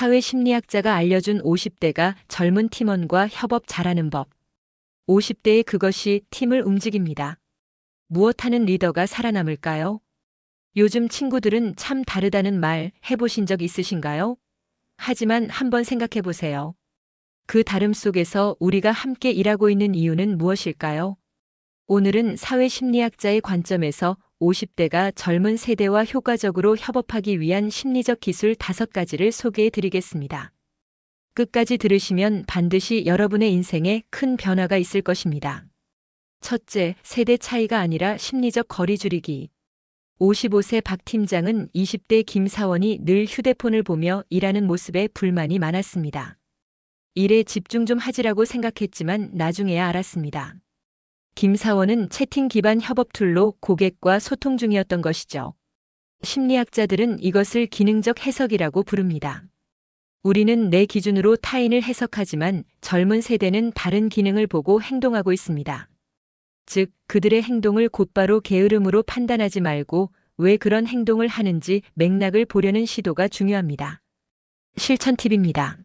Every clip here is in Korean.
사회심리학자가 알려준 50대가 젊은 팀원과 협업 잘하는 법. 50대의 그것이 팀을 움직입니다. 무엇하는 리더가 살아남을까요? 요즘 친구들은 참 다르다는 말 해보신 적 있으신가요? 하지만 한번 생각해 보세요. 그 다름 속에서 우리가 함께 일하고 있는 이유는 무엇일까요? 오늘은 사회심리학자의 관점에서 50대가 젊은 세대와 효과적으로 협업하기 위한 심리적 기술 5가지를 소개해 드리겠습니다. 끝까지 들으시면 반드시 여러분의 인생에 큰 변화가 있을 것입니다. 첫째, 세대 차이가 아니라 심리적 거리 줄이기. 55세 박 팀장은 20대 김 사원이 늘 휴대폰을 보며 일하는 모습에 불만이 많았습니다. 일에 집중 좀 하지라고 생각했지만 나중에야 알았습니다. 김 사원은 채팅 기반 협업 툴로 고객과 소통 중이었던 것이죠. 심리학자들은 이것을 기능적 해석이라고 부릅니다. 우리는 내 기준으로 타인을 해석하지만 젊은 세대는 다른 기능을 보고 행동하고 있습니다. 즉, 그들의 행동을 곧바로 게으름으로 판단하지 말고 왜 그런 행동을 하는지 맥락을 보려는 시도가 중요합니다. 실천 팁입니다.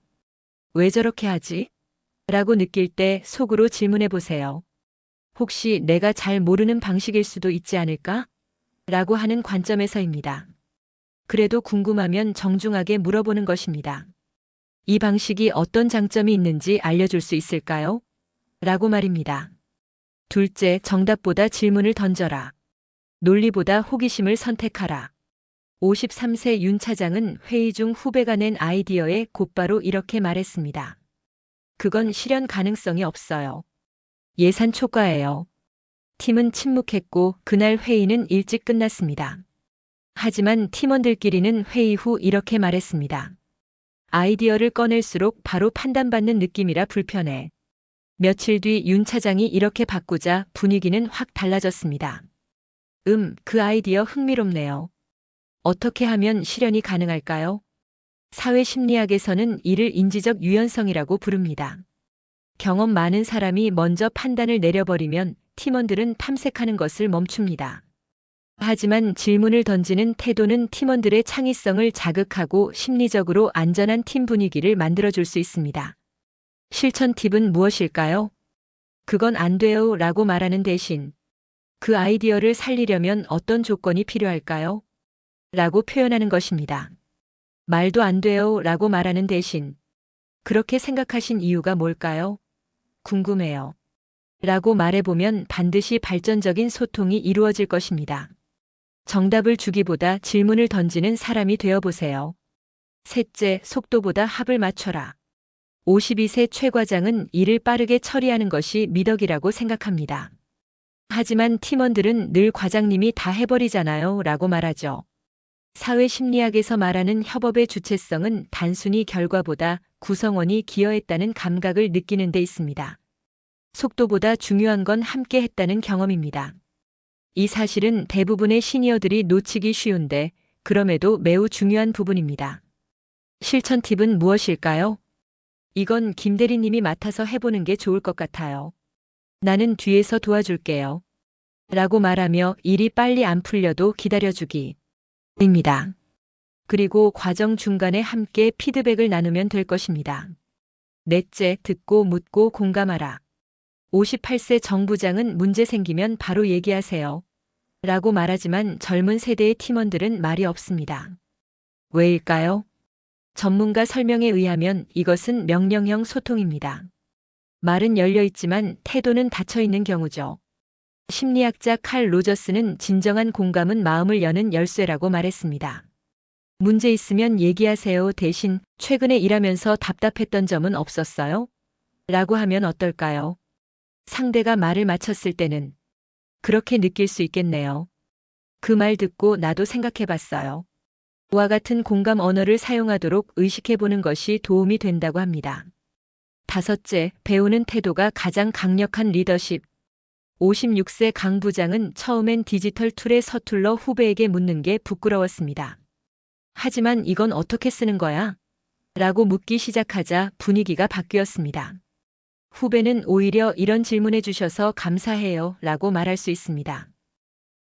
왜 저렇게 하지? 라고 느낄 때 속으로 질문해 보세요. 혹시 내가 잘 모르는 방식일 수도 있지 않을까? 라고 하는 관점에서입니다. 그래도 궁금하면 정중하게 물어보는 것입니다. 이 방식이 어떤 장점이 있는지 알려줄 수 있을까요? 라고 말입니다. 둘째, 정답보다 질문을 던져라. 논리보다 호기심을 선택하라. 53세 윤 차장은 회의 중 후배가 낸 아이디어에 곧바로 이렇게 말했습니다. 그건 실현 가능성이 없어요. 예산 초과예요. 팀은 침묵했고 그날 회의는 일찍 끝났습니다. 하지만 팀원들끼리는 회의 후 이렇게 말했습니다. 아이디어를 꺼낼수록 바로 판단받는 느낌이라 불편해. 며칠 뒤 윤 차장이 이렇게 바꾸자 분위기는 확 달라졌습니다. 그 아이디어 흥미롭네요. 어떻게 하면 실현이 가능할까요? 사회심리학에서는 이를 인지적 유연성이라고 부릅니다. 경험 많은 사람이 먼저 판단을 내려버리면 팀원들은 탐색하는 것을 멈춥니다. 하지만 질문을 던지는 태도는 팀원들의 창의성을 자극하고 심리적으로 안전한 팀 분위기를 만들어줄 수 있습니다. 실천 팁은 무엇일까요? 그건 안 돼요 라고 말하는 대신 그 아이디어를 살리려면 어떤 조건이 필요할까요? 라고 표현하는 것입니다. 말도 안 돼요 라고 말하는 대신 그렇게 생각하신 이유가 뭘까요? 궁금해요. 라고 말해보면 반드시 발전적인 소통이 이루어질 것입니다. 정답을 주기보다 질문을 던지는 사람이 되어보세요. 셋째, 속도보다 합을 맞춰라. 52세 최 과장은 일을 빠르게 처리하는 것이 미덕이라고 생각합니다. 하지만 팀원들은 늘 과장님이 다 해버리잖아요 라고 말하죠. 사회심리학에서 말하는 협업의 주체성은 단순히 결과보다 구성원이 기여했다는 감각을 느끼는 데 있습니다. 속도보다 중요한 건 함께 했다는 경험입니다. 이 사실은 대부분의 시니어들이 놓치기 쉬운데 그럼에도 매우 중요한 부분입니다. 실천 팁은 무엇일까요? 이건 김 대리님이 맡아서 해보는 게 좋을 것 같아요. 나는 뒤에서 도와줄게요. 라고 말하며 일이 빨리 안 풀려도 기다려주기. 입니다. 그리고 과정 중간에 함께 피드백을 나누면 될 것입니다. 넷째, 듣고 묻고 공감하라. 58세 정 부장은 문제 생기면 바로 얘기하세요. 라고 말하지만 젊은 세대의 팀원들은 말이 없습니다. 왜일까요? 전문가 설명에 의하면 이것은 명령형 소통입니다. 말은 열려 있지만 태도는 닫혀 있는 경우죠. 심리학자 칼 로저스는 진정한 공감은 마음을 여는 열쇠라고 말했습니다. 문제 있으면 얘기하세요 대신 최근에 일하면서 답답했던 점은 없었어요? 라고 하면 어떨까요? 상대가 말을 마쳤을 때는 그렇게 느낄 수 있겠네요. 그 말 듣고 나도 생각해봤어요. 와 같은 공감 언어를 사용하도록 의식해보는 것이 도움이 된다고 합니다. 다섯째, 배우는 태도가 가장 강력한 리더십. 56세 강 부장은 처음엔 디지털 툴에 서툴러 후배에게 묻는 게 부끄러웠습니다. 하지만 이건 어떻게 쓰는 거야? 라고 묻기 시작하자 분위기가 바뀌었습니다. 후배는 오히려 이런 질문해 주셔서 감사해요 라고 말할 수 있습니다.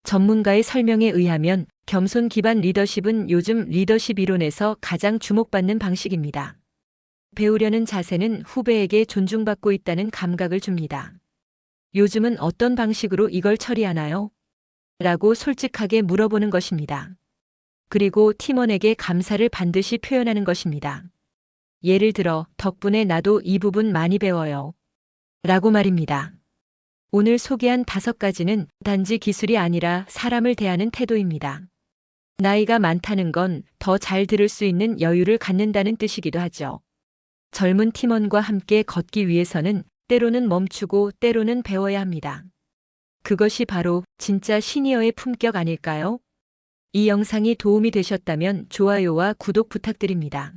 전문가의 설명에 의하면 겸손 기반 리더십은 요즘 리더십 이론에서 가장 주목받는 방식입니다. 배우려는 자세는 후배에게 존중받고 있다는 감각을 줍니다. 요즘은 어떤 방식으로 이걸 처리하나요? 라고 솔직하게 물어보는 것입니다. 그리고 팀원에게 감사를 반드시 표현하는 것입니다. 예를 들어, 덕분에 나도 이 부분 많이 배워요. 라고 말입니다. 오늘 소개한 5가지는 단지 기술이 아니라 사람을 대하는 태도입니다. 나이가 많다는 건 더 잘 들을 수 있는 여유를 갖는다는 뜻이기도 하죠. 젊은 팀원과 함께 걷기 위해서는 때로는 멈추고 때로는 배워야 합니다. 그것이 바로 진짜 시니어의 품격 아닐까요? 이 영상이 도움이 되셨다면 좋아요와 구독 부탁드립니다.